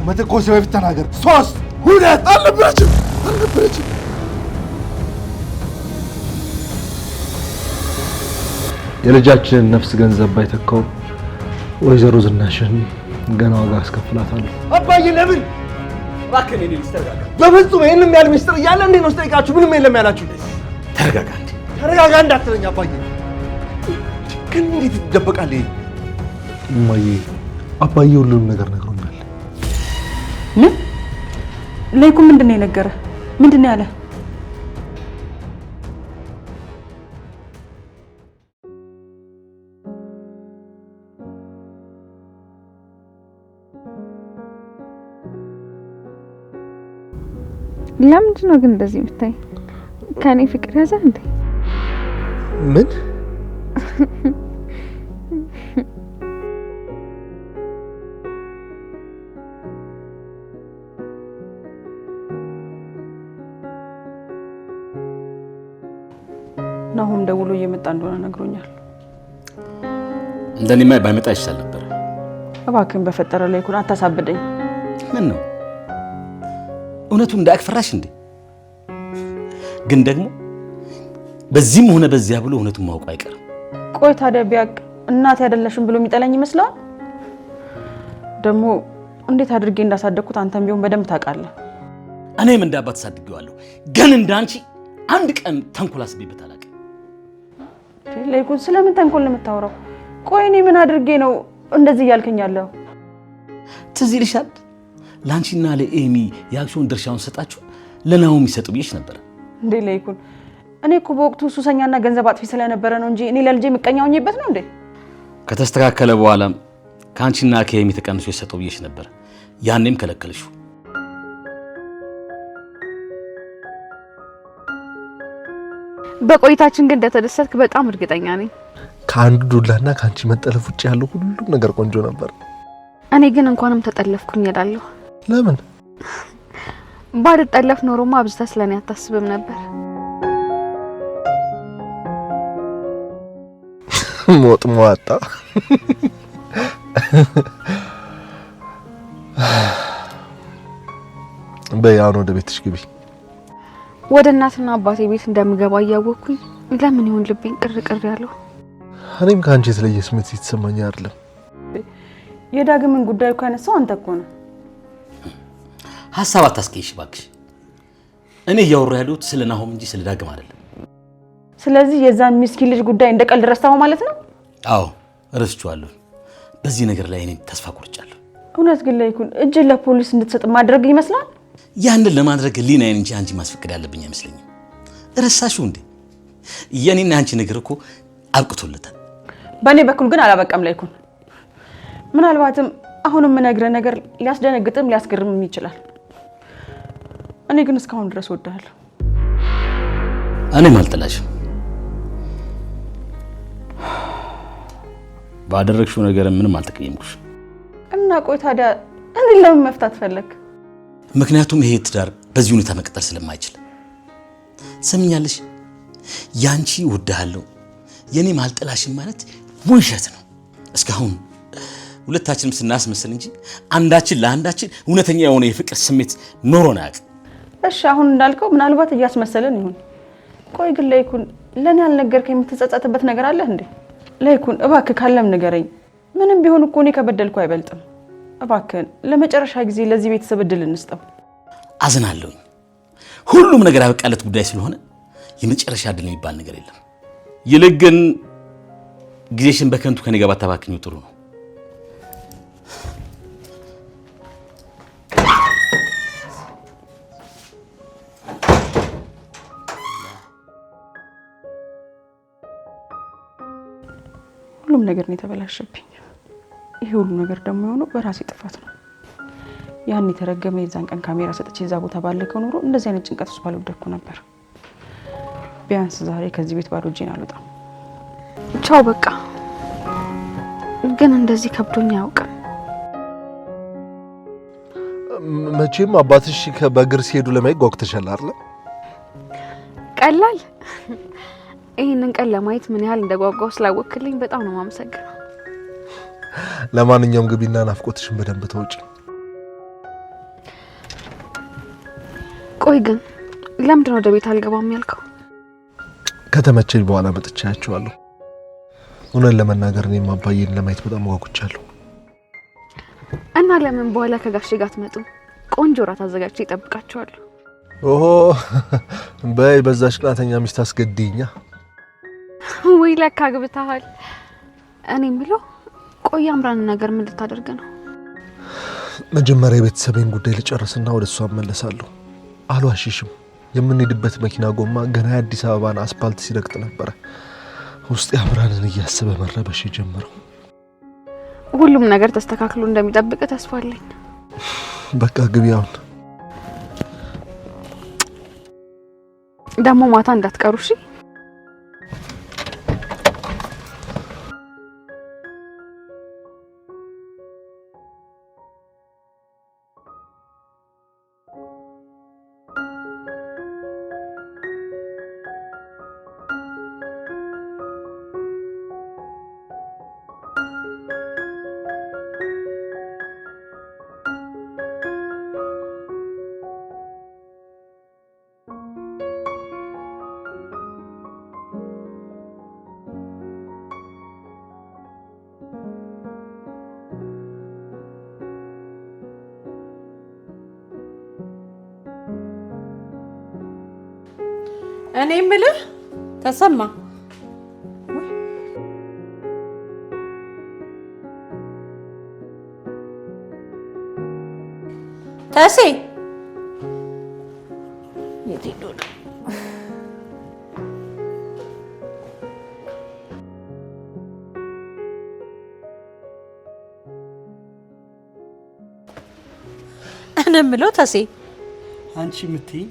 ከመተኮስ በፊት ተናገር። 3 2 አልነበረችም። የልጃችንን ነፍስ ገንዘብ ባይተካው ወይዘሮ ዝናሽን ገና ዋጋ አስከፍላታለሁ። አባዬ ለምን እባክህ እኔ ልስተረጋጋ። በፍጹም ይሄንም ያህል ሚስጥር እያለ እንዴት ነው ስጠይቃችሁ ምንም የለም ያላችሁ? ተረጋጋ እንዴ! ተረጋጋ እንዳትለኝ አባዬ። ግን እንዴት ይደበቃል ይሄ? እማዬ አባዬ ሁሉንም ነገር ነግሮኛል። ምን? ለይኩን ምንድነው የነገረ? ምንድነው ያለ? ለምንድን ነው ግን እንደዚህ የምታይ? ከኔ ፍቅር ያዘ እንዴ? ምን? ናሆም ደውሎ እየመጣ እንደሆነ ነግሮኛል። እንደኔማ ባይመጣ ይሻል ነበር። እባክህን በፈጠረ ለይኩን አታሳብደኝ። ምን ነው እውነቱን እንዳያክፈራሽ እንዴ? ግን ደግሞ በዚህም ሆነ በዚያ ብሎ እውነቱን ማውቀው አይቀርም። ቆይ ታዲያ ቢያቅ እናት ያደለሽም ብሎ የሚጠላኝ ይመስላል? ደግሞ እንዴት አድርጌ እንዳሳደግኩት አንተም ቢሆን በደንብ ታውቃለህ። እኔም እንዳባት ሳድጌዋለሁ፣ ግን እንዳንቺ አንድ ቀን ተንኮል አስቤበት አላውቅም። ለይኩን ስለምን ተንኮል ነው የምታወራው? ቆይ እኔ ምን አድርጌ ነው እንደዚህ እያልከኝ ያለው? ትዝ ይልሻል ላንቺና ለኤሚ የአክሲዮን ድርሻውን ሰጣችሁ ለናሆም ይሰጡ ብዬሽ ነበር። እንዴ ለይኩን እኔ እኮ በወቅቱ ሱሰኛና ገንዘብ አጥፊ ስለነበረ ነው እንጂ እኔ ለልጄ ምቀኛውኝበት ነው እንዴ? ከተስተካከለ በኋላም ካንቺና ከኤሚ ተቀንሶ ይሰጠው ብዬሽ ነበር። ያኔም ከለከልሽው። በቆይታችን ግን እንደተደሰትክ በጣም እርግጠኛ ነኝ። ከአንዱ ዱላና ካንቺ መጠለፍ ውጭ ያለው ሁሉም ነገር ቆንጆ ነበር። እኔ ግን እንኳንም ተጠለፍኩኝ እላለሁ። ለምን? ባልጠለፍ ኖሮማ አብዝታ ስለኔ አታስብም ነበር። ሞት ሟጣ። በያን ወደ ቤትሽ ግቢ። ወደ እናትና አባቴ ቤት እንደምገባ እያወቅኩኝ ለምን ይሁን ልቤን ቅርቅር ያለው? እኔም ካንቺ የተለየ ስሜት ሲሰማኝ አይደለም። የዳግምን ጉዳይ እኮ ያነሳው አንተ እኮ ነው። ሐሳብ አታስቀይሽ እባክሽ። እኔ እያወራሁ ያለሁት ስለ ናሆም እንጂ ስለ ዳግም አይደለም። ስለዚህ የዛን ምስኪን ልጅ ጉዳይ እንደቀልድ ረስታው ማለት ነው? አዎ ረስቼዋለሁ። በዚህ ነገር ላይ እኔ ተስፋ ቆርጫለሁ። እውነት ግን ለይኩን እጅ ለፖሊስ እንድትሰጥ ማድረግ ይመስላል? ያንን ለማድረግ ሊናዬን እንጂ አንቺ ማስፈቀድ ያለብኝ አይመስለኝም። ረሳሽው እንዴ? የኔና አንቺ ነገር እኮ አብቅቶለታል። በእኔ በኩል ግን አላበቃም ለይኩን። ምናልባትም አሁንም የምነግርህ ነገር ሊያስደነግጥም ሊያስገርምም ይችላል። እኔ ግን እስካሁን ድረስ ወድሃለሁ። እኔም አልጠላሽም። ባደረግሽው ነገር ምንም አልተቀየምኩሽ። እና ቆይ ታዲያ እኔ ለምን መፍታት ፈለክ? ምክንያቱም ይሄ ትዳር በዚህ ሁኔታ መቀጠል ስለማይችል። ሰምኛለሽ? ያንቺ ወድሃለሁ የኔም አልጠላሽም ማለት ውሸት ነው። እስካሁን ሁለታችንም ስናስመስል እንጂ አንዳችን ለአንዳችን እውነተኛ የሆነ የፍቅር ስሜት ኖሮን አያውቅም። እሺ አሁን እንዳልከው ምናልባት እያስመሰለን ይሁን። ቆይ ግን ለይኩን ለኔ ያልነገርከኝ የምትጸጸትበት ነገር አለ እንዴ? ለይኩን እባክህ ካለም ንገረኝ። ምንም ቢሆን እኮ እኔ ከበደልኩ አይበልጥም። እባክህን ለመጨረሻ ጊዜ ለዚህ ቤተሰብ እድል እንስጠው። አዝናለሁኝ። ሁሉም ነገር ያበቃለት ጉዳይ ስለሆነ የመጨረሻ እድል የሚባል ነገር የለም። ይልቅ ግን ጊዜሽን በከንቱ ከኔ ጋር ባታባክኙ ጥሩ ነው። ሁሉም ነገር ነው የተበላሸብኝ። ይሄ ሁሉ ነገር ደግሞ የሆነው በራሴ ጥፋት ነው። ያን የተረገመ የዛን ቀን ካሜራ ሰጥቼ እዛ ቦታ ባለከው ኖሮ እንደዚህ አይነት ጭንቀት ውስጥ ባልወደቅኩ ነበር። ቢያንስ ዛሬ ከዚህ ቤት ባዶ እጄን አልወጣም። ቻው በቃ። ግን እንደዚህ ከብዶኝ አያውቅም። መቼም አባትሽ በእግር ሲሄዱ ለማየት ጓጉተሻል አይደል? ቀላል። ይሄንን ቀን ለማየት ምን ያህል እንደጓጓው ስላወክልኝ በጣም ነው የማመሰግነው። ለማንኛውም ግቢና ናፍቆትሽን በደንብ ተወጪ። ቆይ ግን ለምንድን ነው ወደ ቤት አልገባም ያልከው? ከተመቸኝ በኋላ መጥቻያቸዋለሁ። እውነት ለመናገር እኔም አባዬን ለማየት በጣም ጓጉቻለሁ። እና ለምን በኋላ ከጋሼ ጋር አትመጡ? ቆንጆ ራት አዘጋጅቼ እጠብቃቸዋለሁ። ኦሆ በይ በዛሽ ቅናተኛ ሚስት አስገድይኛ። ወይ ለካ አግብተሃል። እኔ የምለው ቆይ አምራን ነገር ምን ልታደርግ ነው? መጀመሪያ የቤተሰቤን ጉዳይ ልጨርስና ወደ እሷ እመለሳለሁ። አልዋሽሽም፣ የምንሄድበት መኪና ጎማ ገና የአዲስ አበባን አስፓልት ሲረግጥ ነበረ ውስጥ አምራንን እያሰበ መረበሽ የጀመረው። ሁሉም ነገር ተስተካክሎ እንደሚጠብቅ ተስፋ አለኝ። በቃ ግቢያውን ደግሞ ማታ እንዳትቀሩ እሺ? እኔ የምልህ ተሰማ ተሴ የት ሄዶ ነው? እኔ የምለው ተሴ አንቺ ምትይ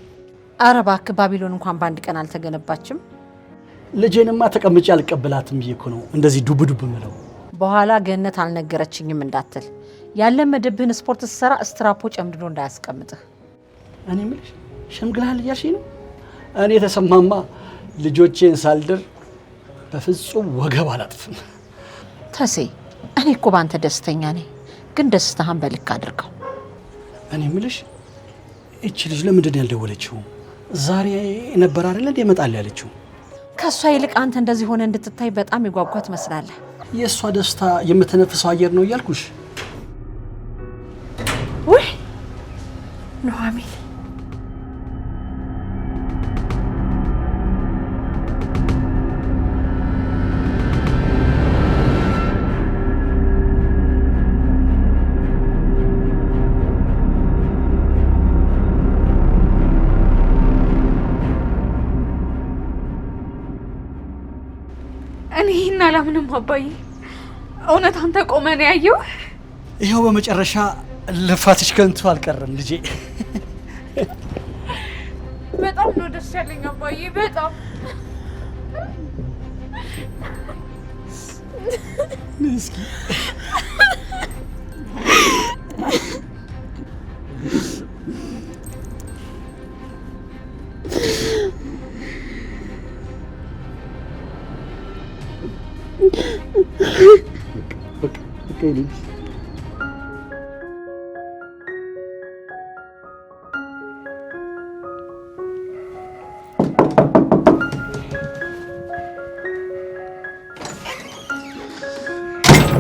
ኧረ እባክህ ባቢሎን እንኳን በአንድ ቀን አልተገነባችም። ልጄንማ ተቀምጬ አልቀበላትም ብዬ እኮ ነው እንደዚህ ዱብ ዱብ ምለው። በኋላ ገነት አልነገረችኝም እንዳትል። ያለ መደብህን ስፖርት ስትሰራ ስትራፖ ጨምድዶ እንዳያስቀምጥህ። እኔ የምልሽ ሸምግልሃል እያልሽኝ ነው? እኔ ተሰማማ ልጆቼን ሳልድር በፍጹም ወገብ አላጥፍም። ተሴ እኔ እኮ ባንተ ደስተኛ ነኝ፣ ግን ደስታህን በልክ አድርገው። እኔ የምልሽ እቺ ልጅ ለምንድን ያልደወለችው? ዛሬ ነበር አይደል እንደ ይመጣል ያለችው? ከሷ ይልቅ አንተ እንደዚህ ሆነ እንድትታይ በጣም የጓጓት መስላለህ። የሷ ደስታ የምትነፍሰው አየር ነው እያልኩሽ። ወይ ኑሐሚን እኔና ለምንም አባዬ እውነት አንተ ቆመ ነው ያየው? ይሄው በመጨረሻ ልፋትሽ ከንቱ አልቀረም ልጄ። በጣም ነው ደስ ያለኝ አባዬ፣ በጣም ምስኪ Okay.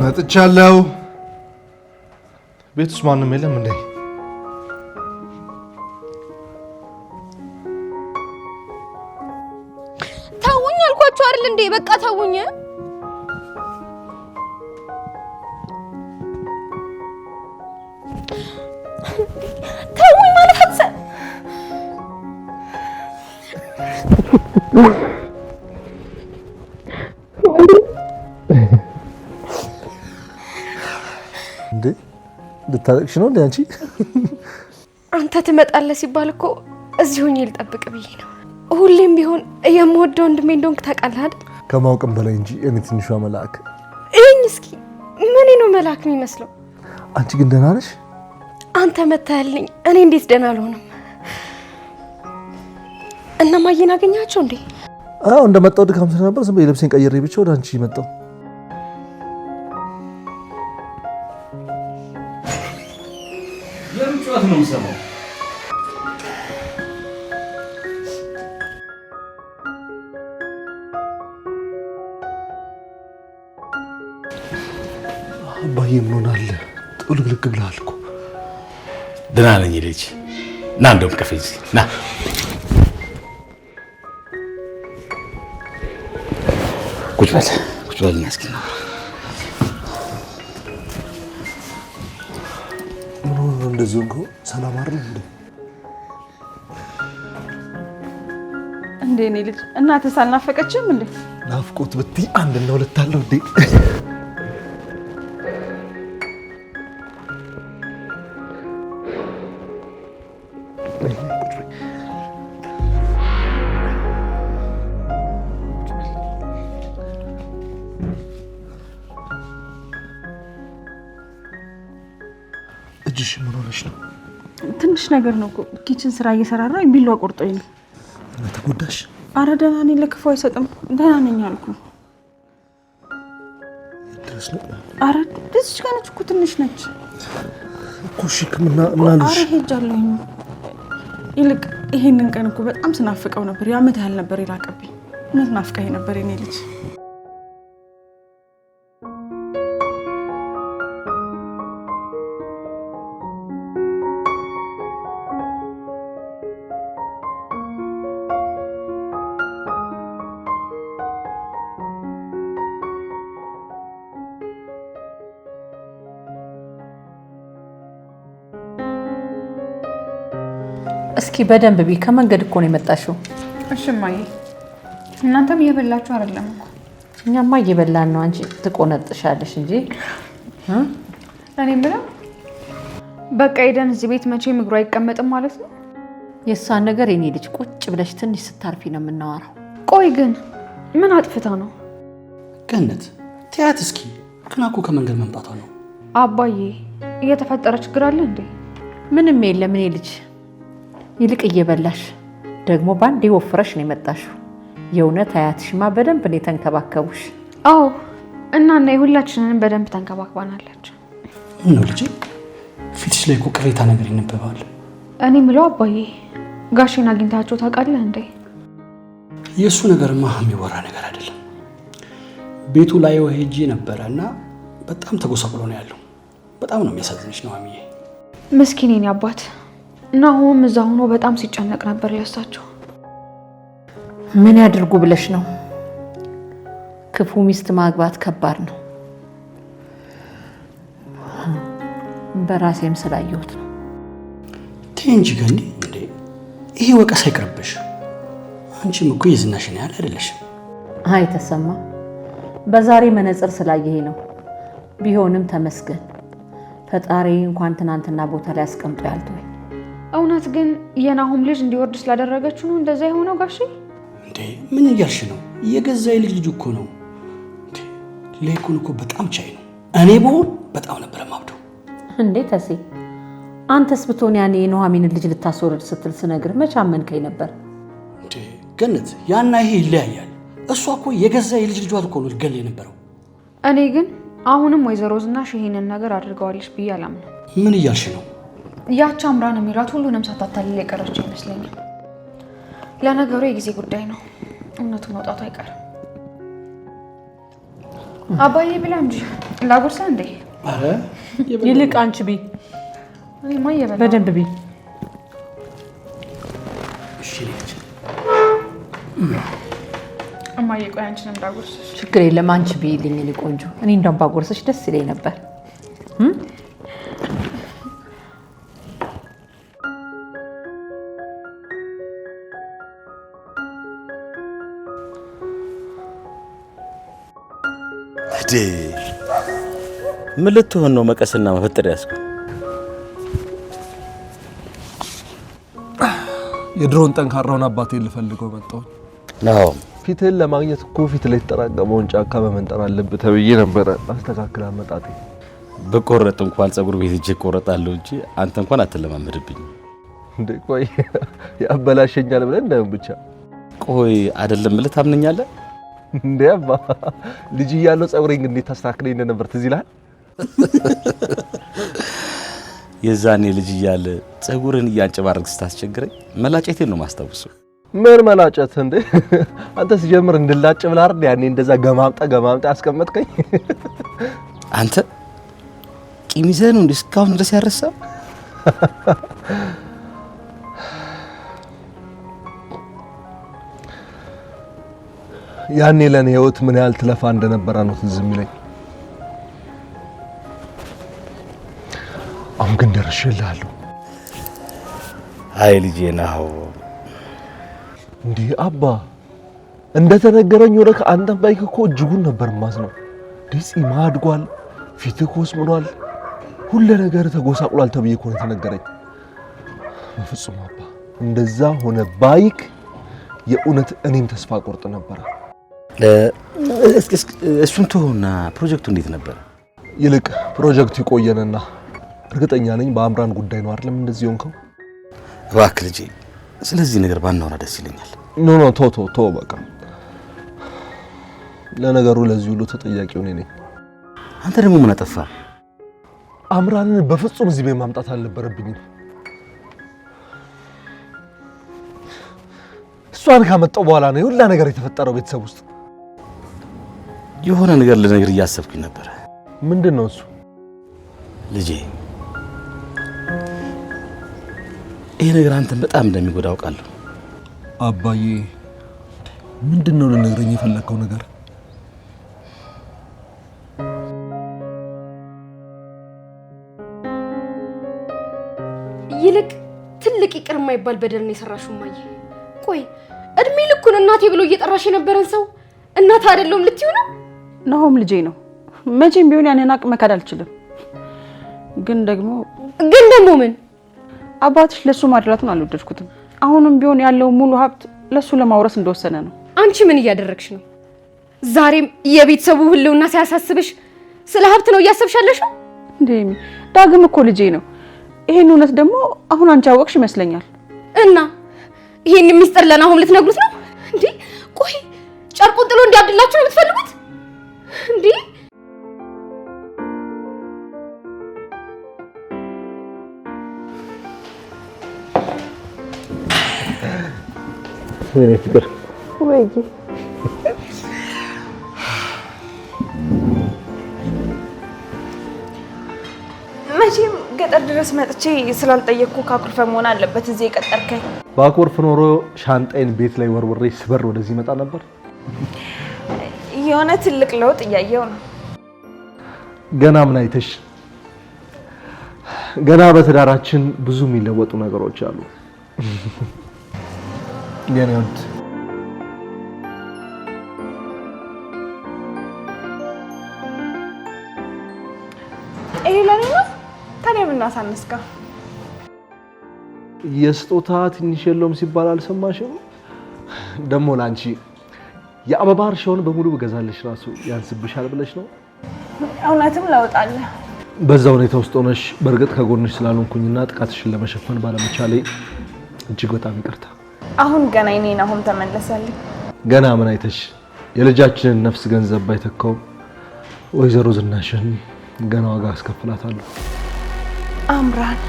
መጥቻለሁ። ቤት ውስጥ ማንም የለም እንዴ? ታውኝ አልኳችሁ አይደል እንዴ? በቃ ታውኝ። ታውኝ ማለት አትሰ እንዴ ልታለቅሽ ነው እንዴ አንቺ? አንተ ትመጣለህ ሲባል እኮ እዚህ ሆኜ ልጠብቅ ብዬ ነው። ሁሌም ቢሆን የምወደው ወንድሜ እንደሆንክ ታውቃለህ አይደል? ከማውቅም በላይ እንጂ እኔ ትንሿ መልአክ። እኝ እስኪ ምን ነው መልአክ የሚመስለው? አንቺ ግን ደህና ነሽ? አንተ መታልኝ፣ እኔ እንዴት ደህና አልሆንም? እና ማየን አገኛቸው እንዴ? አዎ እንደመጣው ድካም ስለነበር ዝም ብዬ ልብሴን ቀይሬ ብቻ ወደ አንቺ መጣሁ። የምጫወት ነው የምሰማው። አባዬ ምን ሆናል? ጥልግልግ ብለሃል እኮ። ደህና ነኝ ልጅ። ና እንደውም ከፍ እዚህ ና። ቁጭ በል እስኪ ነው። ምን ሆነ እንደዚህ እንኮ? ሰላም አይደል እንዴ? እኔ ልጅ እናትህ አልናፈቀችም እንዴ? ናፍቆት ብትይ አንድ እና ሁለት አለው እንዴ? እጅሽ ምን ሆነሽ ነው? ትንሽ ነገር ነው እኮ ኪችን ስራ እየሰራራ ቢላዋ ቆርጦኝ ነው። ተጎዳሽ? አረ ደህና ነኝ፣ ለክፉ አይሰጥም። ደህና ነኝ አልኩ አረ እዚች ጋር ነች እኮ ትንሽ ነች እኮ። እሺ ሕክምና እናልሽ? አረ ሄጃለሁኝ። ይልቅ ይሄንን ቀን እኮ በጣም ስናፍቀው ነበር። የዓመት ያህል ነበር የራቀብኝ። እውነት ናፍቀኸኝ ነበር የኔ ልጅ። እስኪ በደንብ ቢ ከመንገድ እኮ ነው የመጣሽው። እሺ እማዬ፣ እናንተም እየበላችሁ አይደለም እኮ? እኛማ እየበላን ነው። አንቺ ትቆነጥሻለሽ እንጂ። እኔ የምለው በቃ ሄደን እዚህ ቤት መቼ ምግሩ አይቀመጥም ማለት ነው? የእሷን ነገር የኔ ልጅ ቁጭ ብለሽ ትንሽ ስታርፊ ነው የምናወራው። ቆይ ግን ምን አጥፍታ ነው? ገነት ትያት እስኪ። ገና እኮ ከመንገድ መምጣቷ ነው። አባዬ እየተፈጠረ ችግር አለ እንዴ? ምንም የለም የኔ ልጅ። ይልቅ እየበላሽ ደግሞ ባንዴ ወፍረሽ ነው የመጣሽው። የእውነት አያትሽማ በደንብ ነው የተንከባከቡሽ። አዎ እና የሁላችንንም በደንብ ተንከባክባናለች። ምን ነው ልጄ፣ ፊትሽ ላይ እኮ ቅሬታ ነገር ይነበባል። እኔ ምለው አባዬ ጋሼን አግኝታቸው ታውቃለህ እንዴ? የእሱ ነገርማ የሚወራ ነገር አይደለም። ቤቱ ላይ ሄጄ ነበረ እና በጣም ተጎሳቅሎ ነው ያለው። በጣም ነው የሚያሳዝንሽ ነው አሚዬ። ምስኪን የኔ አባት እና አሁንም እዛ ሆኖ በጣም ሲጨነቅ ነበር ለሳቸው። ምን ያድርጉ ብለሽ ነው? ክፉ ሚስት ማግባት ከባድ ነው። በራሴም ስላየሁት ነው። እንጂ ገኒ እንዴ ይሄ ወቀሳ አይቀርብሽ። አንቺም እኮ የዝናሽን ያህል አይደለሽም። አይ ተሰማ፣ በዛሬ መነጽር ስላየህ ነው። ቢሆንም ተመስገን ፈጣሪ እንኳን ትናንትና ቦታ ላይ አስቀምጦ ያልተወኝ። እውነት ግን የናሁም ልጅ እንዲወርድ ስላደረገችው ነው እንደዛ የሆነው ጋሼ? እንዴ ምን እያልሽ ነው? የገዛ ልጅ እኮ ነው እንዴ። ሌኩን እኮ በጣም ቻይ ነው። እኔ በሆን በጣም ነበር ማብደው። እንዴ ተሴ፣ አንተስ ብትሆን ያኔ የኑሐሚንን ልጅ ልታስወርድ ስትል ስነግር መቼ አመንከኝ ነበር? እንዴ ገነት፣ ያና ይሄ ይለያያል። እሷ እኮ የገዛ ልጅ ልጇት እኮ ነው ልገል የነበረው። እኔ ግን አሁንም ወይዘሮ ዝናሽ ይሄንን ነገር አድርገዋለች ብዬ አላምንም። ምን እያልሽ ነው? ያቺ አምራን የሚሏት ሁሉንም ሳታታልል የቀረችው ይመስለኛል። ለነገሩ የጊዜ ጉዳይ ነው፣ እውነቱ መውጣቱ አይቀርም። አባዬ ብላ እንጂ ላጉርሳ እንዴ? አረ ይልቅ አንቺ ቢ በደንብ ቢ። እሺ ልጅ እማዬ፣ ቆይ አንቺንም ላጉርስሽ። ችግር የለም አንቺ ቢልኝ እኔ ቆንጆ። እኔ እንደውም ባጎርስሽ ደስ ይለኝ ነበር። ምን ልትሆን ነው? መቀስና መፈጠር ያስኩ የድሮን ጠንካራውን አባቴን ልፈልገው መጣሁ። ነው ፊትህን ለማግኘት እኮ ፊት ላይ የተጠራቀመውን ጫካ በመንጠር አለብህ ተብዬ ነበረ። አስተካክል አመጣጤ። በቆረጥ እንኳን ጸጉር ቤት እጄ ቆረጣለሁ እንጂ አንተ እንኳን አትለማመድብኝ። እንዴ ቆይ ያበላሸኛል ብለን እንዳይሆን ብቻ። ቆይ አይደለም ብለህ ታምነኛለህ እንዴ? አባ ልጅ እያለሁ ጸጉሬን እንዴት ታስተካክለኝ እንደነበር ትዝ ይልሃል? የዛኔ ልጅ እያለ ጸጉርን እያንጨባረቅ ስታስቸግረኝ መላጨቴን ነው ማስታወሱ። ምን መላጨት እንዴ? አንተ ሲጀምር እንድላጭ ብላ አይደል ያኔ እንደዛ ገማምጣ ያስቀመጥከኝ? አንተ ቂም ይዘህ ነው እንዴ እስካሁን ድረስ ያረሳው? ያኔ ለኔ ህይወት ምን ያህል ትለፋ እንደነበረ ነው ትዝ የሚለኝ። አሁን ግን ደርሼልሃለሁ። አይ ልጄ ነው እንዴ አባ፣ እንደተነገረኝ ወደ አንተም ባይክ እኮ እጅጉን ነበር ማዝነው። ዲጺማ አድጓል፣ ፊትህ ኮስምኗል፣ ሁሉ ነገር ተጎሳቁሏል ተብዬ እኮ ነው የተነገረኝ። በፍጹም አባ፣ እንደዛ ሆነ ባይክ የእውነት እኔም ተስፋ ቆርጥ ነበር። እሱን ተውና ፕሮጀክቱ እንዴት ነበር? ይልቅ ፕሮጀክቱ ይቆየንና እርግጠኛ ነኝ በአምራን ጉዳይ ነው አይደለም እንደዚህ ሆንከው? እባክህ ልጄ ስለዚህ ነገር ባናወራ ደስ ይለኛል። ኖ ቶ በቃ። ለነገሩ ለዚህ ሁሉ ተጠያቂው እኔ ነኝ። አንተ ደግሞ ምን አጠፋ? አምራንን በፍጹም እዚህ ቤት ማምጣት አልነበረብኝም። እሷን ካመጣው በኋላ ነው ሁላ ነገር የተፈጠረው ቤተሰብ ውስጥ። የሆነ ነገር ልነግር እያሰብኩኝ ነበር። ምንድነው እሱ? ልጄ ይሄ ነገር አንተን በጣም እንደሚጎዳ አውቃለሁ። አባዬ ምንድነው ልነግረኝ የፈለከው ነገር? ይልቅ ትልቅ ይቅር የማይባል በደል ነው የሰራሽው ማየ። ቆይ እድሜ ልኩን እናቴ ብሎ እየጠራሽ የነበረን ሰው እናት አይደለም ልትዩ ነው? ናሆም ልጄ ነው። መቼም ቢሆን ያንን አቅ መካድ አልችልም። ግን ደግሞ ምን አባትሽ ለሱ ማድላቱን አልወደድኩትም። አሁንም ቢሆን ያለው ሙሉ ሀብት ለሱ ለማውረስ እንደወሰነ ነው። አንቺ ምን እያደረግሽ ነው? ዛሬም የቤተሰቡ ህልውና ሲያሳስብሽ ስለ ሀብት ነው እያሰብሻለሽ? እንደሚ ዳግም እኮ ልጄ ነው። ይሄን እውነት ደግሞ አሁን አንቺ አወቅሽ ይመስለኛል። እና ይሄን ሚስጥር ለናሆም ልትነግሩት ነው እንዴ? ቆይ ጨርቁን ጥሎ እንዲያብድላችሁ ነው የምትፈልጉት እንዴ? ወይኔ ፍቅር ወይ መቼም ገጠር ድረስ መጥቼ ስላልጠየቅኩ ካኩርፈ መሆን አለበት እዚህ የቀጠርከኝ። ባኮርፍ ኖሮ ሻንጣይን ቤት ላይ ወርወሬ ስበር ወደዚህ መጣ ነበር። የሆነ ትልቅ ለውጥ እያየው ነው። ገና ምን አይተሽ? ገና በትዳራችን ብዙ የሚለወጡ ነገሮች አሉ። የኔ ወድ ይሄ ለኔ ነው። ታዲያ ምን አሳነስካ? የስጦታ ትንሽ የለውም ሲባል አልሰማሽም? ደሞ ላንቺ የአበባ እርሻውን በሙሉ በገዛልሽ ራሱ ያንስብሻል ብለሽ ነው? እውነትም ለውጣለ። በዛ ሁኔታ ውስጥ ሆነሽ በርግጥ ከጎንሽ ስላልሆንኩኝና ጥቃትሽን ለመሸፈን ባለመቻሌ እጅግ በጣም ይቅርታ። አሁን ገና እኔን አሁን ተመለሰልኝ። ገና ምን አይተሽ? የልጃችንን ነፍስ ገንዘብ ባይተካው ወይዘሮ ዝናሽን ገና ዋጋ አስከፍላታለሁ። አምራን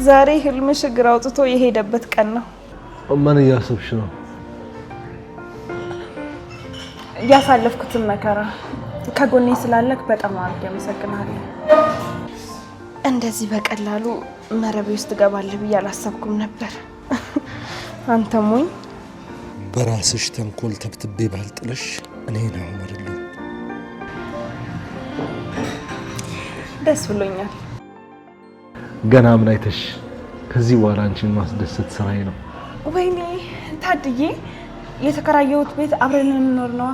ዛሬ ህልምሽ እግር አውጥቶ የሄደበት ቀን ነው። ምን እያሰብሽ ነው? ያሳለፍኩትን መከራ ከጎኔ ስላለክ በጣም አድርጌ አመሰግናለሁ። እንደዚህ በቀላሉ መረቤ ውስጥ ትገባለህ ብዬ አላሰብኩም ነበር። አንተ ሞኝ። በራስሽ ተንኮል ተብትቤ ባልጥለሽ እኔ ነው አይደለም። ደስ ብሎኛል። ገና ምን አይተሽ? ከዚህ በኋላ አንቺን ማስደሰት ስራዬ ነው። ወይኔ ታድዬ፣ የተከራየሁት ቤት አብረን እንኖር ነው?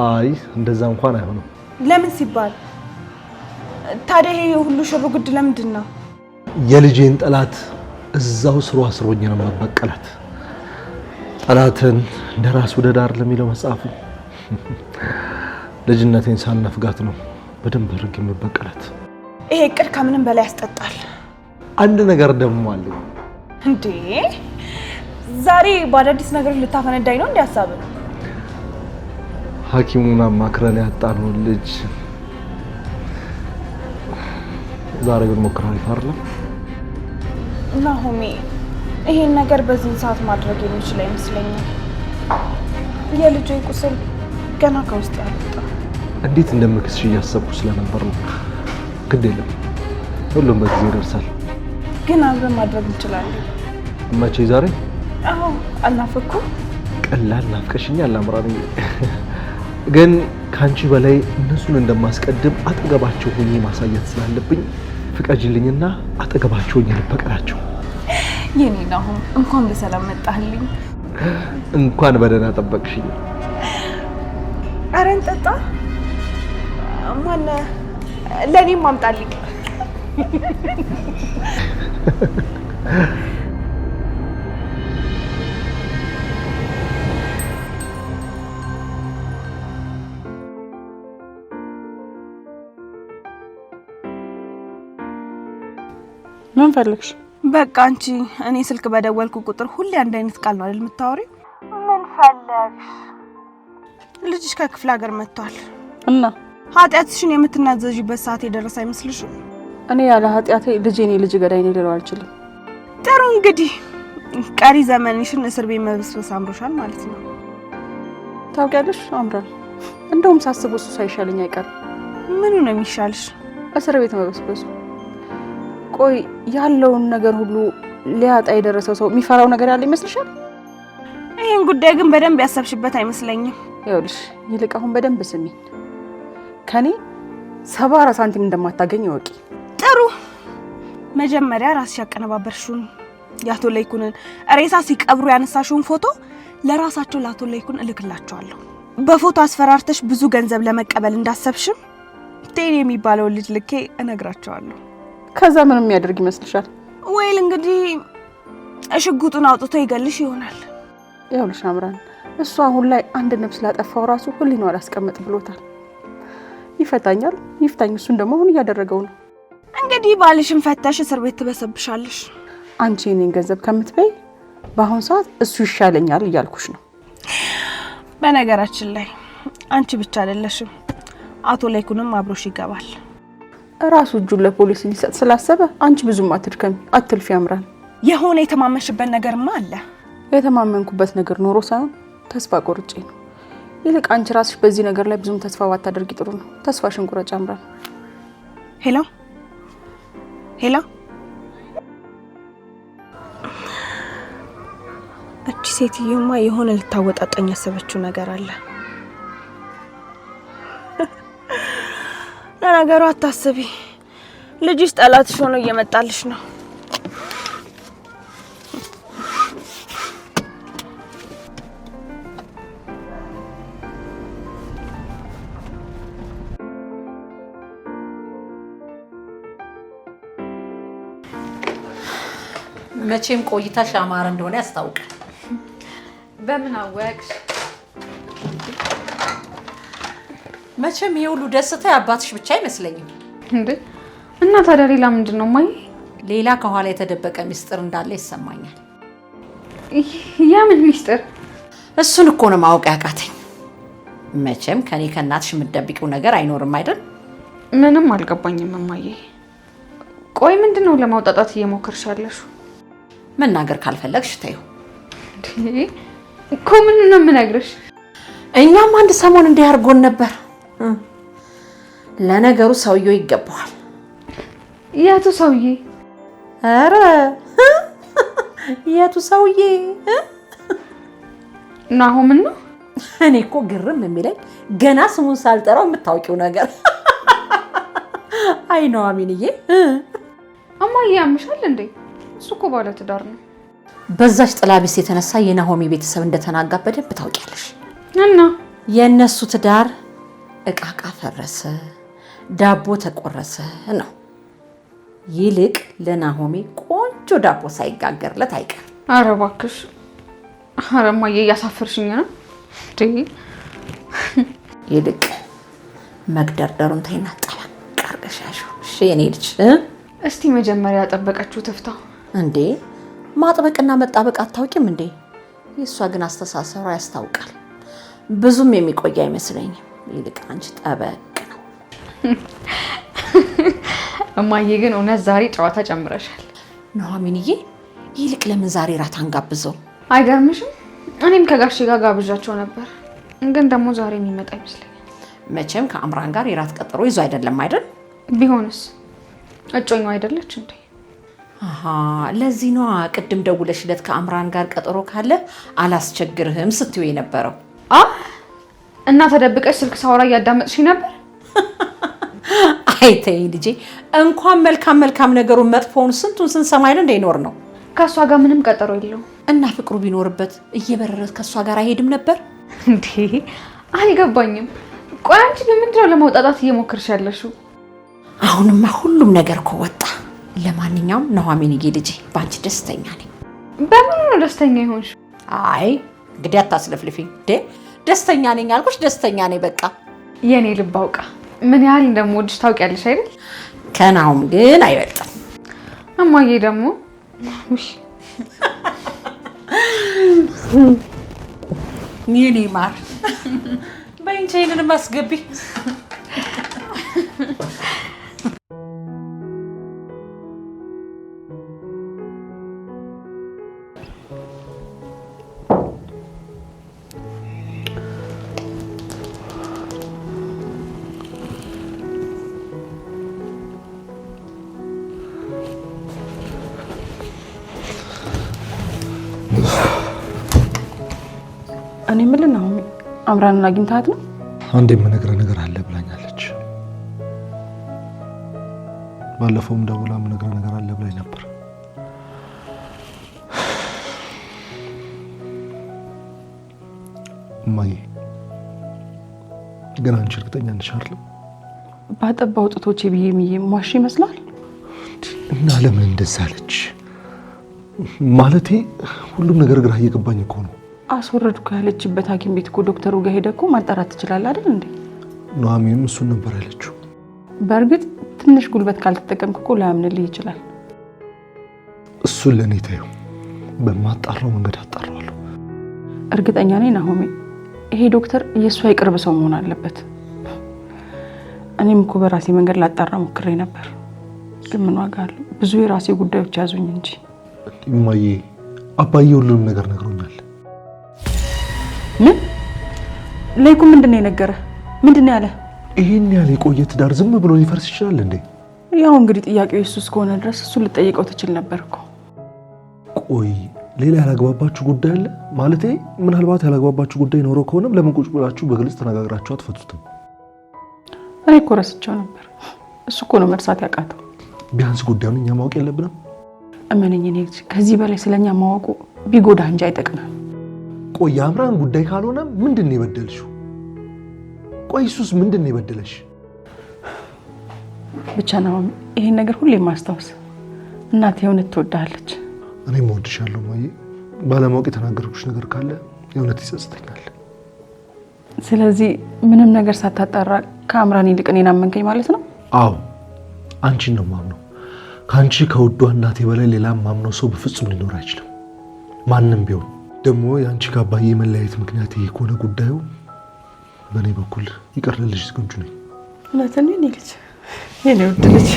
አይ እንደዛ እንኳን አይሆንም። ለምን ሲባል ታዲያ ይሄ ሁሉ ሽሩ ጉድ ለምንድን ነው? የልጄን ጠላት እዛው ስሩ አስሮኝ ነው መበቀላት። ጠላትን እንደራስ ወደ ዳር ለሚለው መጽሐፉ ልጅነቴን ሳልነፍጋት ነው በደንብ አድርጌ መበቀላት። ይሄ እቅድ ከምንም በላይ ያስጠጣል። አንድ ነገር ደግሞ አለ እንዴ! ዛሬ በአዳዲስ ነገር ልታፈነዳኝ ነው እንዴ ሀሳብህ? ሐኪሙን አማክረን ያጣነው ልጅ ዛሬ ብንሞክረው አይፈርም? ናሆሜ፣ ይሄን ነገር በዚህ ሰዓት ማድረግ የሚችል አይመስለኝም። የልጄ ቁስል ገና ከውስጥ ያልወጣ። እንዴት እንደምክስሽ እያሰብኩ ስለነበር ነው። ግድ የለም ሁሉም በጊዜ ይደርሳል። ግን አብረን ማድረግ እንችላለን። መቼ? ዛሬ? አዎ። አልናፈኩም? ቀላል ናፍቀሽኛል አምራን። ግን ካንቺ በላይ እነሱን እንደማስቀድም አጠገባቸው ሆኜ ማሳየት ስላለብኝ ፍቀጅልኝና አጠገባቸው ሆኜ ልበቀላቸው። የኔ ነው። እንኳን በሰላም መጣህልኝ። እንኳን በደህና ጠበቅሽኝ። ኧረ እንጠጣ። ማን ለኔም አምጣልኝ። ምን ፈልግሽ? በቃ አንቺ እኔ ስልክ በደወልኩ ቁጥር ሁሌ አንድ አይነት ቃል ነው አይደል የምታወሪው? ምን ፈለግሽ? ልጅሽ ከክፍለ ሀገር መጥቷል እና ኃጢአትሽን የምትናዘዥበት ሰዓት የደረሰ አይመስልሽም? እኔ ያለ ኃጢአቴ ልጄ ልጅ ገዳይ ነኝ ልለው አልችልም። ጥሩ እንግዲህ ቀሪ ዘመንሽን እስር ቤት መብስበስ አምሮሻል ማለት ነው። ታውቂያለሽ አምራል፣ እንደውም ሳስበው እሱ ሳይሻለኝ አይቀርም። ምኑ ነው የሚሻልሽ? እስር ቤት መብስበሱ። ቆይ ያለውን ነገር ሁሉ ሊያጣ የደረሰው ሰው የሚፈራው ነገር ያለ ይመስልሻል? ይሄን ጉዳይ ግን በደንብ ያሰብሽበት አይመስለኝም። ይኸውልሽ ይልቅ አሁን በደንብ ስሚኝ። ከኔ 70 ሳንቲም እንደማታገኝ ወቂ። ጥሩ መጀመሪያ ራስሽ ያቀነባበርሽውን ያቶ ለይኩንን ሬሳ ሲቀብሩ ያነሳሽውን ፎቶ ለራሳቸው ላቶ ለይኩን እልክላቸዋለሁ። በፎቶ አስፈራርተሽ ብዙ ገንዘብ ለመቀበል እንዳሰብሽም ቴሌ የሚባለው ልጅ ልኬ እነግራቸዋለሁ። ከዛ ምን የሚያደርግ ይመስልሻል? ወይል እንግዲህ ሽጉጡን አውጥቶ ይገልሽ ይሆናል። ይኸውልሽ አምራን፣ እሱ አሁን ላይ አንድ ነፍስ ላጠፋው ራሱ ህሊናው አላስቀምጥ ብሎታል። ይፈታኛል፣ ይፍታኝ። እሱን ደግሞ አሁን እያደረገው ነው። እንግዲህ ባልሽን ፈተሽ እስር ቤት ትበሰብሻለሽ። አንቺ እኔን ገንዘብ ከምትበይ በአሁን ሰዓት እሱ ይሻለኛል እያልኩሽ ነው። በነገራችን ላይ አንቺ ብቻ አይደለሽም፣ አቶ ላይኩንም አብሮሽ ይገባል። ራሱ እጁን ለፖሊስ ሊሰጥ ስላሰበ አንቺ ብዙም አትድከሚ፣ አትልፊ አምራን። የሆነ የተማመንሽበት ነገርማ አለ። የተማመንኩበት ነገር ኖሮ ሳይሆን ተስፋ ቆርጬ ነው። ይልቅ አንቺ ራስሽ በዚህ ነገር ላይ ብዙም ተስፋ ባታደርጊ ጥሩ ነው። ተስፋሽን ቁረጭ አምራን። ሄሎ ሄሎ፣ እቺ ሴትዮማ የሆነ ልታወጣጣኝ ያሰበችው ነገር አለ። ለነገሩ አታስቢ፣ ልጅሽ ጠላትሽ ሆኖ እየመጣልሽ ነው። መቼም ቆይታሽ አማረ እንደሆነ ያስታውቃል። በምን አወቅሽ? መቼም ይሄ ሁሉ ደስታ የአባትሽ ብቻ አይመስለኝም እንዴ? እና ታዲያ ሌላ ምንድን ነው ማይ? ሌላ ከኋላ የተደበቀ ሚስጥር እንዳለ ይሰማኛል። ያ ምን ሚስጥር? እሱን እኮ ነው ማወቅ ያቃተኝ። መቼም ከኔ ከእናትሽ የምትደብቂው ነገር አይኖርም አይደል? ምንም አልገባኝም እማዬ። ቆይ ምንድነው ለማውጣጣት እየሞከርሽ ያለሽው? መናገር ካልፈለግሽ ተይው። እኮ ምን ነው የምነግርሽ? እኛም አንድ ሰሞን እንዲህ አድርጎን ነበር። ለነገሩ ሰውዬው ይገባዋል። የቱ ሰውዬ? ኧረ የቱ ሰውዬ? ናሆም ነው። እኔ እኮ ግርም የሚለኝ ገና ስሙን ሳልጠራው የምታውቂው ነገር። አይ ነው አሚንዬ። እማዬ ያምሻል እንዴ? እሱ እኮ ባለ ትዳር ነው። በዛች ጥላቢስ የተነሳ የናሆሚ ቤተሰብ እንደተናጋ በደንብ ታውቂያለሽ። እና የነሱ ትዳር እቃቃ ፈረሰ፣ ዳቦ ተቆረሰ ነው። ይልቅ ለናሆሚ ቆንጆ ዳቦ ሳይጋገርለት አይቀር። ኧረ እባክሽ፣ ኧረ እማዬ እያሳፈርሽኝ ነው። ይልቅ መግደርደሩን ተይና ጠበቅ አድርገሽ ያዥው። እሺ የኔ ልጅ። እስቲ መጀመሪያ ያጠበቀችው ትፍታ እንዴ። ማጥበቅና መጣበቅ አታውቂም እንዴ? የእሷ ግን አስተሳሰሯ ያስታውቃል። ብዙም የሚቆይ አይመስለኝም። ይልቅ አንቺ ጠበቅ ነው። እማዬ ግን እውነት ዛሬ ጨዋታ ጨምረሻል። ኑሐሚንዬ፣ ይልቅ ለምን ዛሬ ራት አንጋብዘው? አይገርምሽም? እኔም ከጋሼ ጋር ጋብዣቸው ነበር፣ ግን ደግሞ ዛሬ የሚመጣ ይመስለኛል። መቼም ከአምራን ጋር የራት ቀጠሮ ይዞ አይደለም አይደል? ቢሆንስ እጮኛው አይደለች እንዴ? አሃ ለዚህ ነው ቅድም ደውለሽለት ከአምራን ጋር ቀጠሮ ካለ አላስቸግርህም ስትዩ የነበረው። እና ተደብቀሽ ስልክ ሳወራ እያዳመጥሽ ነበር? አይተይ ልጄ እንኳን መልካም ነገሩን መጥፎውን ስንቱን ስንሰማ አይደል እንደይኖር ነው። ከሷ ጋር ምንም ቀጠሮ የለው እና ፍቅሩ ቢኖርበት እየበረረ ከሷ ጋር አይሄድም ነበር እንዴ? አልገባኝም። ቆይ አንቺ ምንድነው ለማውጣጣት እየሞከርሽ ያለሽው? አሁንማ ሁሉም ነገር እኮ ወጣ። ለማንኛውም ኑሐሚንዬ ልጄ ባንቺ ደስተኛ ነኝ። በምን ነው ደስተኛ ይሆንሽ? አይ እንግዲህ አታስለፍልፊኝ። ደስተኛ ነኝ አልኩሽ፣ ደስተኛ ነኝ በቃ። የኔ ልብ አውቃ ምን ያህል እንደምወድሽ ታውቂያለሽ አይደል? ከናሁም ግን አይበልጥም። እማዬ ደግሞ የኔ ማር በእንቻይንን ማስገቢ እኔ ምልን ነው አምራንን አግኝታት ነው? አንዴ የምነግርህ ነገር አለ ብላኛለች። ባለፈውም ደውላ የምነግርህ ነገር አለ ብላኝ ነበር። እማዬ ግን አንቺ እርግጠኛ ነሽ አይደል? ባጠባው ጡቶቼ ብዬ ሟሽ ይመስላል። እና ለምን እንደዛ አለች? ማለቴ ሁሉም ነገር ግራ እየገባኝ እኮ ነው። አስወረድኩ ያለችበት ሐኪም ቤት እኮ ዶክተሩ ጋር ሄደህ እኮ ማጣራት ትችላለህ አይደል እንዴ? ኑሐሚንም እሱን ነበር ያለችው። በእርግጥ ትንሽ ጉልበት ካልተጠቀምክ እኮ ላያምንልህ ይችላል። እሱን ለኔ ተይው፣ በማጣራው መንገድ አጣራዋለሁ። እርግጠኛ ነኝ ናሆሜ፣ ይሄ ዶክተር የእሷ የቅርብ ሰው መሆን አለበት። እኔም እኮ በራሴ መንገድ ላጣራ ሞክሬ ነበር፣ ግን ምን ዋጋ አለው? ብዙ የራሴ ጉዳዮች ያዙኝ እንጂ። እማዬ አባዬ ሁሉንም ነገር ነግሮኛል። ምን ለይኩ ምንድነው የነገረህ? ምንድነው ያለ? ይሄን ያለ የቆየ ትዳር ዝም ብሎ ሊፈርስ ይችላል እንዴ? ያው እንግዲህ ጥያቄው እሱ እስከሆነ ድረስ እሱ ልጠይቀው ትችል ነበር እኮ። ቆይ ሌላ ያላግባባችሁ ጉዳይ አለ? ማለቴ ምናልባት ያላግባባችሁ ጉዳይ ኖሮ ከሆነም ለምን ቁጭ ብላችሁ በግልጽ ተነጋግራችሁ አትፈቱትም? እኔ እኮ ረስቼው ነበር። እሱ እኮ ነው መርሳት ያቃተው። ቢያንስ ጉዳዩን እኛ ማወቅ የለብንም? እመነኝ፣ እኔ ከዚህ በላይ ስለኛ ማወቁ ቢጎዳ እንጂ አይጠቅምም። ቆይ የአምራን ጉዳይ ካልሆነ ምንድን ነው የበደልሽው? ቆይ እሱስ ምንድን ነው የበደለሽ? ብቻ ነው ይሄን ነገር ሁሌ ማስታወስ። እናቴ የእውነት ትወዳለች። እኔም እወድሻለሁ ማዬ። ባለማወቅ የተናገርኩሽ ነገር ካለ የእውነት ይጸጽተኛል። ስለዚህ ምንም ነገር ሳታጣራ ከአምራን ይልቅ እኔን አመንከኝ ማለት ነው? አዎ አንቺን ነው ማምነው። ከአንቺ ከውዷ እናቴ በላይ ሌላ ማምነው ሰው በፍጹም ሊኖር አይችልም፣ ማንም ቢሆን። ደግሞ የአንቺ ከአባዬ መለያየት ምክንያት ይሄ ከሆነ ጉዳዩ በእኔ በኩል ይቀርልልሽ ዝግጁ ነኝ። እውነትን የኔ ልጅ፣ የኔ ውድ ልጅ።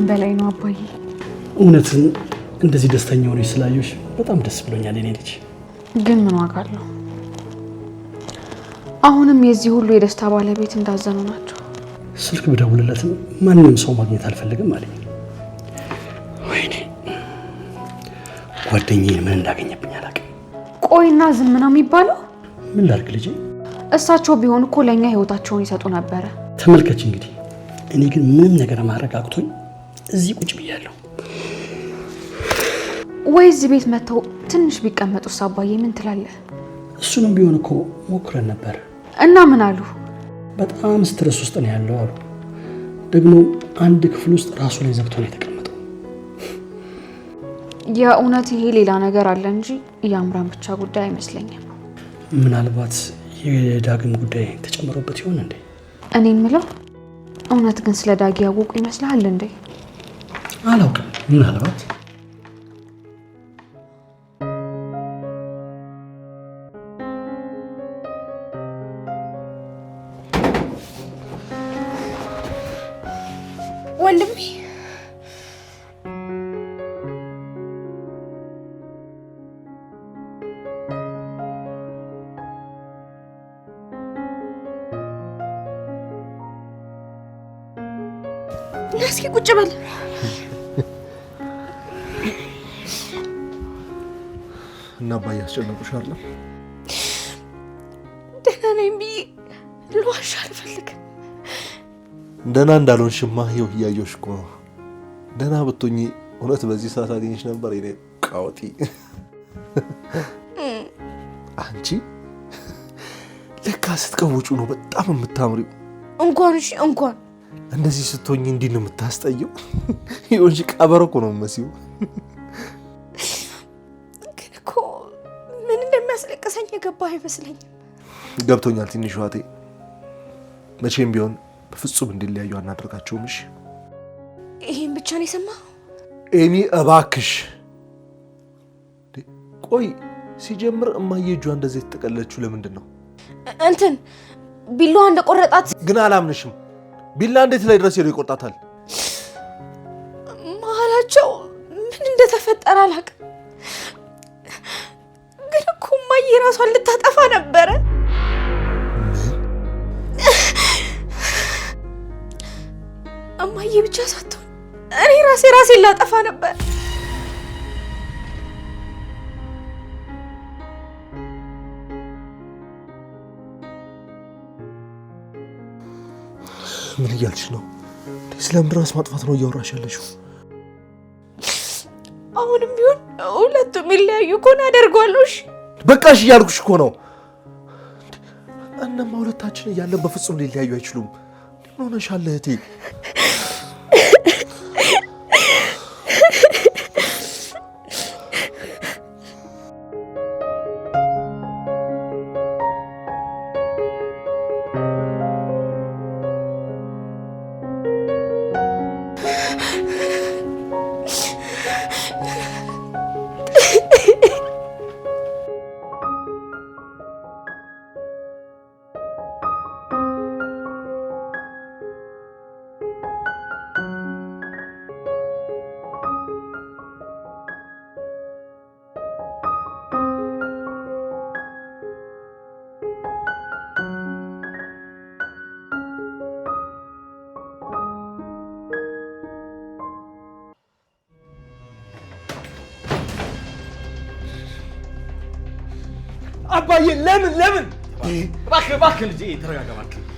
በላይ ነው አባዬ። እውነትን እንደዚህ ደስተኛ ሆነሽ ስላየሽ በጣም ደስ ብሎኛል የኔ ልጅ። ግን ምን ዋጋ አለው? አሁንም የዚህ ሁሉ የደስታ ባለቤት እንዳዘኑ ናቸው። ስልክ ብደውልለትም ማንንም ሰው ማግኘት አልፈልግም አለኝ። ወይኔ ጓደኛዬን ምን እንዳገኘብኝ አላውቅም። ቆይና ዝም ነው የሚባለው? ምን ላድርግ ልጄ? እሳቸው ቢሆን እኮ ለኛ ህይወታቸውን ይሰጡ ነበረ። ተመልከች እንግዲህ። እኔ ግን ምንም ነገር ማድረግ አቅቶኝ እዚህ ቁጭ ብያለሁ። ወይ እዚህ ቤት መተው ትንሽ ቢቀመጡስ አባዬ ምን ትላለህ? እሱንም ቢሆን እኮ ሞክረን ነበር። እና ምን አሉ? በጣም ስትረስ ውስጥ ነው ያለው አሉ። ደግሞ አንድ ክፍል ውስጥ ራሱ ላይ ዘግቶ ነው የተቀመጠው። የእውነት ይሄ ሌላ ነገር አለ እንጂ የአምራን ብቻ ጉዳይ አይመስለኝም። ምናልባት የዳግም ጉዳይ ተጨምሮበት ይሆን እንዴ? እኔ የምለው እውነት ግን ስለ ዳጊ ያወቁ ይመስልሃል እንዴ? አላውቅም። ምናልባት ወንድሜ እስኪ ቁጭ በል። እና አባዬ አስጨነቁሽ አይደል? ደህና ነኝ ብዬ ልዋሽ አልፈልግም። ደህና እንዳልሆንሽማ ይኸው እያየሁሽ እኮ ነው። ደህና ብትሆኚ እውነት በዚህ ሰዓት አገኘሽ ነበር። ይኔ ቃወጢ አንቺ ለካ ስትቀውጩ ነው በጣም የምታምሪው። እንኳን እንደዚህ ስትሆኚ እንዲህ ነው የምታስጠየው። ይኸውልሽ ቀበሮ እኮ ነው የምትመስይው። ግን እኮ ምን እንደሚያስለቅሰኝ የገባህ አይመስለኝም። ገብቶኛል ትንሽ ዋቴ። መቼም ቢሆን በፍጹም እንዲለያዩ አናደርጋቸውም። እሺ ይሄን ብቻ ነው የሰማው? ኤሚ እባክሽ። ቆይ ሲጀምር እማዬ እጇ እንደዚህ የተጠቀለለችው ለምንድን ነው? እንትን ቢላዋ እንደቆረጣት ግን አላምንሽም። ቢላ እንዴት ላይ ድረስ ሄዶ ይቆርጣታል? መሀላቸው ምን እንደተፈጠረ አላውቅም። ግን እኮ እማዬ ራሷን ልታጠፋ ነበረ። እማዬ ብቻ ሳትሆን እኔ ራሴን ላጠፋ ነበር። ምን እያልሽ ነው? ስለምን ራስ ማጥፋት ነው እያወራሽ ያለሽው? አሁንም ቢሆን ሁለቱም ይለያዩ ከሆነ አደርገዋለሁ። በቃሽ እያልኩሽ እኮ ነው። እነማ ሁለታችን እያለን በፍጹም ሊለያዩ አይችሉም። ምን ሆነሻል እህቴ? አባዬ ለምን እባክህ ልጄ ተረጋጋ።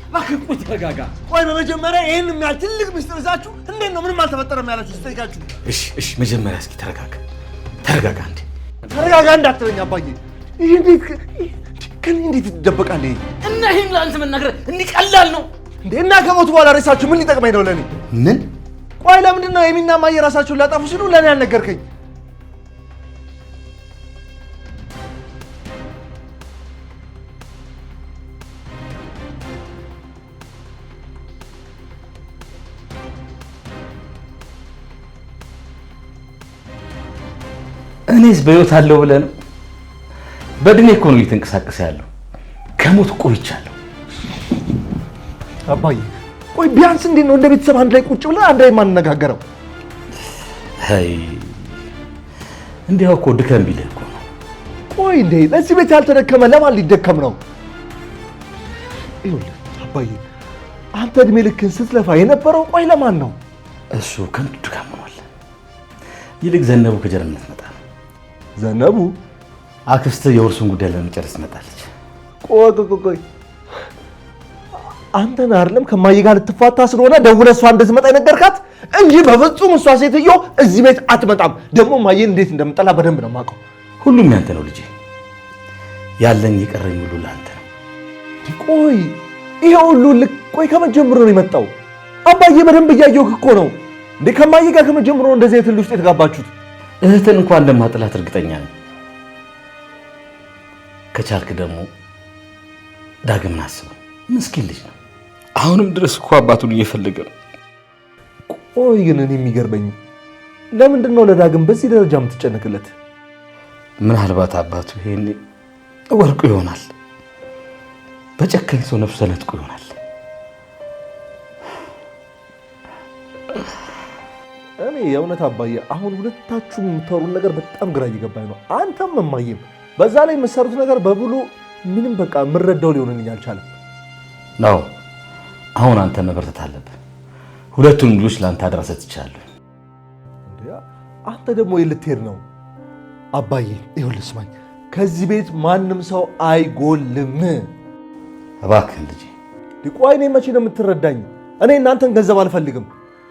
እባክህ ቆይ ተረጋጋ። ቆይ በመጀመሪያ ይሄን የሚያህል ትልቅ ምስጢር ይዛችሁ እንዴት ነው ምንም አልተፈጠረም ያላችሁ ስጠይቃችሁ? እሺ መጀመሪያ እስኪ ተረጋጋ እንዴ። ተረጋጋ እንዳትለኝ አባዬ። ይሄ እንዴት ይደበቃል? ይሄ እና ይሄን ለአንተ መናገር እንዲህ ቀላል ነው እንዴ? እና ከሞቱ በኋላ ሬሳችሁ ምን ሊጠቅመኝ ነው ለኔ? ምን? ቆይ ለምንድን ነው የሚና ማየ ራሳችሁን ሊያጠፉ ሲሉ ለኔ ያልነገርከኝ? እኔስ በህይወት አለው ብለህ ነው? በእድሜ እኮ ነው እየተንቀሳቀሰ ያለው። ከሞት ቆይቻለሁ አባዬ። ቆይ ቢያንስ እንዴት ነው እንደ ቤተሰብ አንድ ላይ ቁጭ ብለን አንድ ላይ የማንነጋገረው? አይ እንዲያው እኮ ድከም ቢልህ እኮ ነው። ቆይ እንዴ ለዚህ ቤት ያልተደከመ ለማን ሊደከም ነው? ይኸውልህ አባዬ፣ አንተ እድሜ ልክን ስትለፋ የነበረው ቆይ ለማን ነው? እሱ ከንቱ ድካም ሆኗል። ይልቅ ዘነቡ ከጀርመን መጣ። ዘነቡ አክስትህ የውርሱን ጉዳይ ለመጨረስ ትመጣለች። ቆይ አንተን አይደለም ከማዬ ጋር ልትፋታ ስለሆነ ደውለህ እሷ እንድትመጣ የነገርካት እንጂ በፍጹም እሷ ሴትዮ እዚህ ቤት አትመጣም። ደግሞ ማዬን እንዴት እንደምጠላ በደንብ ነው የማውቀው። ሁሉም ያንተ ነው ልጄ። ያለኝ የቀረኝ ሁሉ ለአንተ ነው። ቆይ ይሄ ሁሉ ቆይ ከመጀመሩ ነው የመጣው? አባዬ በደንብ እያየሁህ እኮ ነው እንዴ። ከማዬ ጋር ከመጀመሩ ነው እንደዚህ አይነት ውስጥ የተጋባችሁት? እህትን እንኳን እንደማጥላት እርግጠኛ ነኝ። ከቻልክ ደግሞ ዳግምን አስበው። ምስኪን ልጅ ነው። አሁንም ድረስ እኮ አባቱን እየፈለገ ነው። ቆይ ግን እኔ የሚገርመኝ ለምንድን ነው ለዳግም በዚህ ደረጃ የምትጨነቅለት? ምናልባት አባቱ ይሄኔ ወርቁ ይሆናል። በጨከኝ ሰው ነፍሱ ተነጥቆ ይሆናል። የእውነት አባዬ አሁን ሁለታችሁም የምታወሩን ነገር በጣም ግራ እየገባኝ ነው። አንተም እማዬም በዛ ላይ የምትሰሩት ነገር በብሉ ምንም በቃ የምረዳው ሊሆንልኝ አልቻለም ነው። አሁን አንተ መበርታት አለብህ። ሁለቱን ልጆች ለአንተ አደራ ሰጥቻለሁ። አንተ ደግሞ ልትሄድ ነው? አባዬ ይኸውልህ ስማኝ፣ ከዚህ ቤት ማንም ሰው አይጎልም። እባክህን ልጄ። ቆይ እኔ መቼ ነው የምትረዳኝ? እኔ እናንተን ገንዘብ አልፈልግም።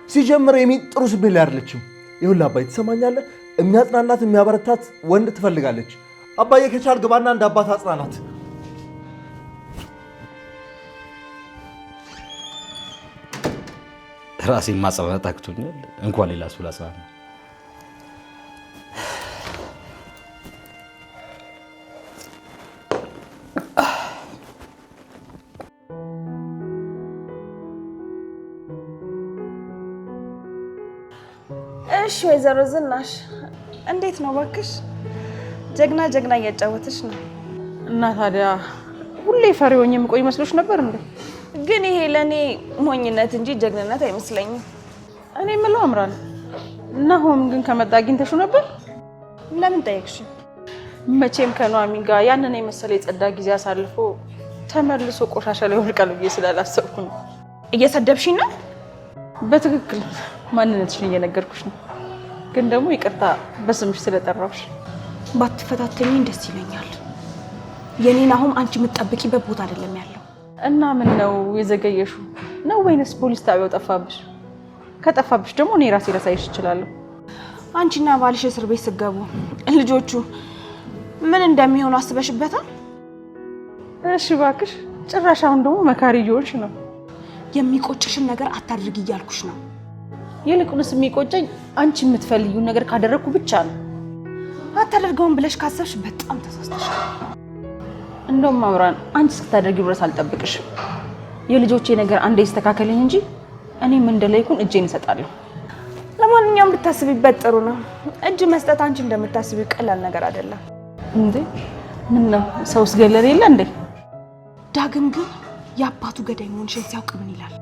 ሲጀምር የሚጥሩ ስቤት ላይ አይደለችም። ይኸውልህ አባዬ ትሰማኛለህ? የሚያጽናናት የሚያበረታት ወንድ ትፈልጋለች። አባዬ ከቻል ግባና እንደ አባት አጽናናት። ራሴን ማጽናናት አቅቶኛል፣ እንኳን ሌላ ሰው ላጽናና። እሺ ወይዘሮ ዝናሽ እንዴት ነው ባክሽ? ጀግና ጀግና እያጫወተሽ ነው። እና ታዲያ ሁሌ ፈሪውኝ የምቆይ መስሎሽ ነበር እንዴ? ግን ይሄ ለኔ ሞኝነት እንጂ ጀግንነት አይመስለኝም። እኔ የምለው አምራን ናሆም ግን ከመጣ አግኝተሽው ነበር? ለምን ጠየቅሽ? መቼም ከኑሐሚን ጋር ያንን የመሰለ የጸዳ ጊዜ አሳልፎ ተመልሶ ቆሻሻ ላይ ወድቃል ብዬ ስላላሰብኩ ነው። እየሰደብሽኝ ነው? በትክክል ማንነትሽን እየነገርኩሽ ነው። ግን ደግሞ ይቅርታ በስምሽ ስለጠራሁሽ። ባትፈታተኝኝ ደስ ይለኛል። የኔን አሁን አንቺ የምትጠብቂበት ቦታ አይደለም ያለው። እና ምን ነው የዘገየሹ ነው ወይንስ ፖሊስ ጣቢያው ጠፋብሽ? ከጠፋብሽ ደግሞ እኔ ራሴ ላሳይሽ እችላለሁ። አንቺና ባልሽ እስር ቤት ስገቡ ልጆቹ ምን እንደሚሆኑ አስበሽበታል? እሺ እባክሽ፣ ጭራሽ አሁን ደግሞ መካሪ እየሆንሽ ነው። የሚቆጭሽን ነገር አታድርጊ እያልኩሽ ነው። ይልቁንስ የሚቆጨኝ አንቺ የምትፈልጊውን ነገር ካደረግኩ ብቻ ነው። አታደርገውም ብለሽ ካሰብሽ በጣም ተሳስተሻል። እንደውም አምራን አንቺ እስክታደርጊ ድረስ አልጠብቅሽም። የልጆቼ ነገር አንዴ ይስተካከልኝ እንጂ እኔም እንደለይኩን እጄን እሰጣለሁ። ለማንኛውም ብታስቢበት ጥሩ ነው። እጅ መስጠት አንቺ እንደምታስቢው ቀላል ነገር አይደለም። እንዴ ምን ነው ሰውስ ገለል የለ እንዴ? ዳግም ግን የአባቱ ገዳይ መሆንሽን ሲያውቅ ምን ይላል?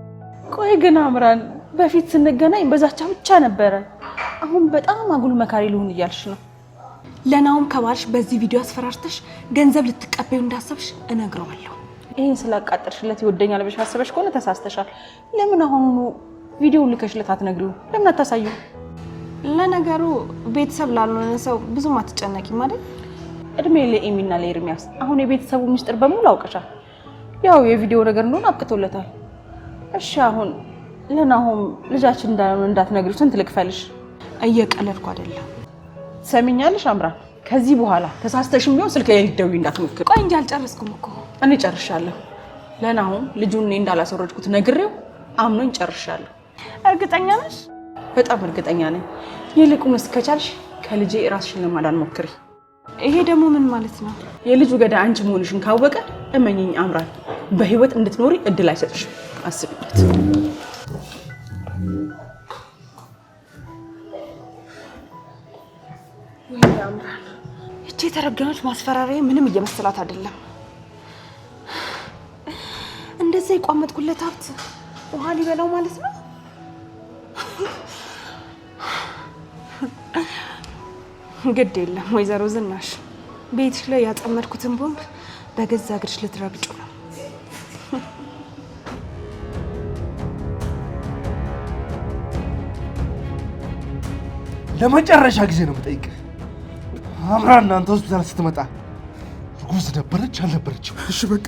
ቆይ ግን አምራን በፊት ስንገናኝ በዛቻ ብቻ ነበረ። አሁን በጣም አጉል መካሪ ልሁን እያልሽ ነው። ለናውም ከባልሽ በዚህ ቪዲዮ አስፈራርተሽ ገንዘብ ልትቀበዩ እንዳሰብሽ እነግረዋለሁ። ይሄን ስላቃጠርሽለት ይወደኛል ብለሽ አስበሽ ከሆነ ተሳስተሻል። ለምን አሁኑ ቪዲዮ ልከሽለት አትነግሪው? ለምን አታሳዩ? ለነገሩ ቤተሰብ ላልሆነ ሰው ብዙም አትጨነቂም አይደል? እድሜ ለኤሚና ለኤርሚያስ አሁን የቤተሰቡ ምስጢር በሙሉ አውቀሻል። ያው የቪዲዮ ነገር እንደሆነ አብቅቶለታል። እሺ አሁን ለናሆም ልጃችን እንዳልሆነ እንዳትነግሪው ስንት ልክፈልሽ? እየቀለድኩ አይደለም። ሰሚኛለሽ አምራን፣ ከዚህ በኋላ ተሳስተሽም ቢሆን ስልክ ላይ ልትደውይ እንዳትሞክሪ። ቆይ እንጂ አልጨረስኩም እኮ። እኔ ጨርሻለሁ። ለናሆም ልጁን እኔ እንዳላስወረድኩት ነግሬው አምኖኝ ጨርሻለሁ። እርግጠኛ ነሽ? በጣም እርግጠኛ ነኝ። ይልቁንስ ከቻልሽ ከልጄ ራስሽን ለማዳን ሞክሪ። ይሄ ደግሞ ምን ማለት ነው? የልጁ ገዳይ አንቺ መሆንሽን ካወቀ እመኚኝ አምራን፣ በህይወት እንድትኖሪ እድል አይሰጥሽም። አስቢበት። ወይኔ አምራን፣ እቺ የተረገመች ማስፈራሪያ ምንም እየመሰላት አይደለም። እንደዛ የቋመጥኩለት ሀብት ውሃ ሊበላው ማለት ነው። ግድ የለም ወይዘሮ ዝናሽ፣ ቤትሽ ላይ ያጠመድኩትን ቦምብ በገዛ እግርሽ ልትረግጩ ነው። ለመጨረሻ ጊዜ ነው የምጠይቅህ። አምራን እናንተ ሆስፒታል ስትመጣ እርጉዝ ነበረች አልነበረችም? እሺ በቃ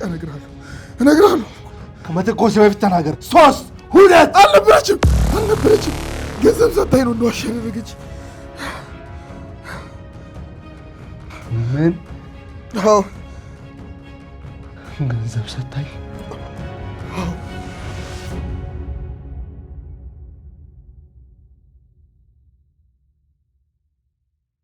እነግርሃለሁ። ከመተኮሴ በፊት ተናገር። 3 2 አልነበረችም። ገንዘብ ሰታኝ ነው እንደዋሽ ያደረገች። ምን? አዎ ገንዘብ ሰታኝ? አዎ